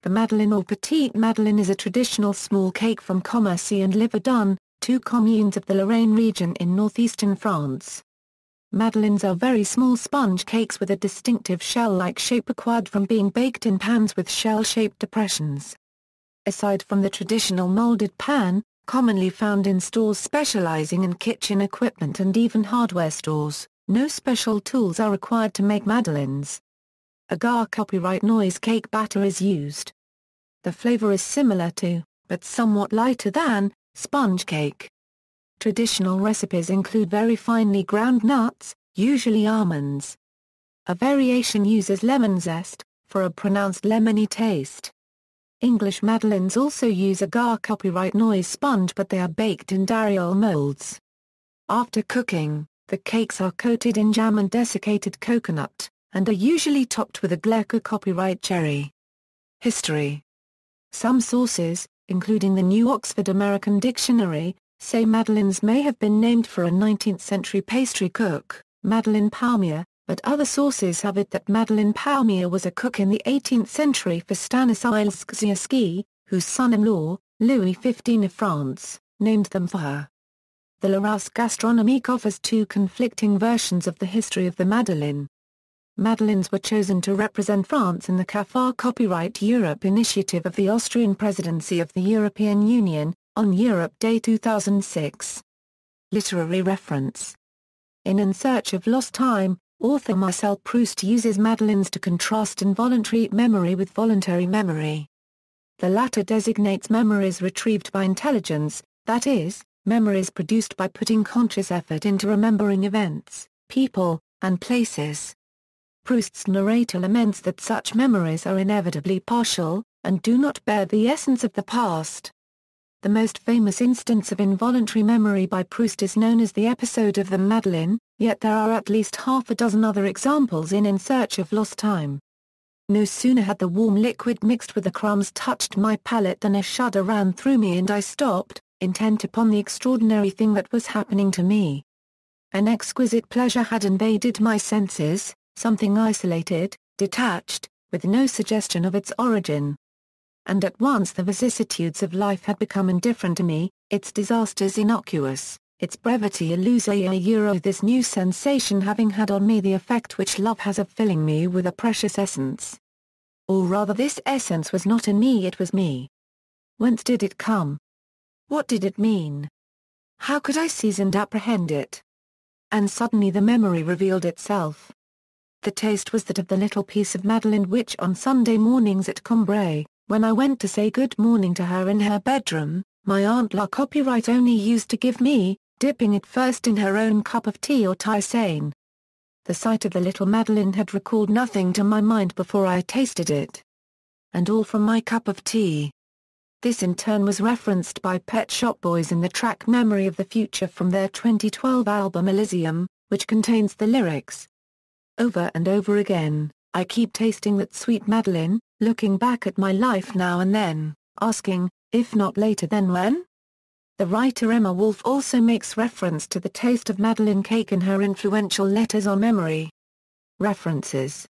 The Madeleine or petite Madeleine is a traditional small cake from Commercy and Liverdun, two communes of the Lorraine region in northeastern France. Madeleines are very small sponge cakes with a distinctive shell-like shape acquired from being baked in pans with shell-shaped depressions. Aside from the traditional molded pan, commonly found in stores specializing in kitchen equipment and even hardware stores, no special tools are required to make madeleines. Agar copyright noise cake batter is used. The flavor is similar to, but somewhat lighter than, sponge cake. Traditional recipes include very finely ground nuts, usually almonds. A variation uses lemon zest, for a pronounced lemony taste. English madeleines also use agar copyright noise sponge, but they are baked in dariole molds. After cooking, the cakes are coated in jam and desiccated coconut, and are usually topped with a glecko copyright cherry. History. Some sources, including the New Oxford American Dictionary, say madeleines may have been named for a 19th-century pastry cook, Madeleine Palmier, but other sources have it that Madeleine Palmier was a cook in the 18th century for Stanislas Gzierski, whose son-in-law, Louis XV of France, named them for her. The Larousse Gastronomique offers two conflicting versions of the history of the Madeleine. Madeleines were chosen to represent France in the CAFAR Copyright Europe initiative of the Austrian presidency of the European Union, on Europe Day 2006. Literary reference. In Search of Lost Time, author Marcel Proust uses madeleines to contrast involuntary memory with voluntary memory. The latter designates memories retrieved by intelligence, that is, memories produced by putting conscious effort into remembering events, people, and places. Proust's narrator laments that such memories are inevitably partial, and do not bear the essence of the past. The most famous instance of involuntary memory by Proust is known as the episode of the Madeleine, yet there are at least half a dozen other examples in Search of Lost Time. No sooner had the warm liquid mixed with the crumbs touched my palate than a shudder ran through me and I stopped, intent upon the extraordinary thing that was happening to me. An exquisite pleasure had invaded my senses, something isolated, detached, with no suggestion of its origin. And at once the vicissitudes of life had become indifferent to me, its disasters innocuous, its brevity illusoire. This new sensation having had on me the effect which love has of filling me with a precious essence. Or rather, this essence was not in me, it was me. Whence did it come? What did it mean? How could I seize and apprehend it? And suddenly the memory revealed itself. The taste was that of the little piece of Madeleine which on Sunday mornings at Combray, when I went to say good morning to her in her bedroom, my Aunt La Copyright only used to give me, dipping it first in her own cup of tea or tisane. The sight of the little Madeleine had recalled nothing to my mind before I tasted it. And all from my cup of tea. This in turn was referenced by Pet Shop Boys in the track Memory of the Future from their 2012 album Elysium, which contains the lyrics. Over and over again, I keep tasting that sweet Madeleine, looking back at my life now and then, asking, if not later then when? The writer Emma Wolf also makes reference to the taste of Madeleine cake in her influential Letters on Memory. References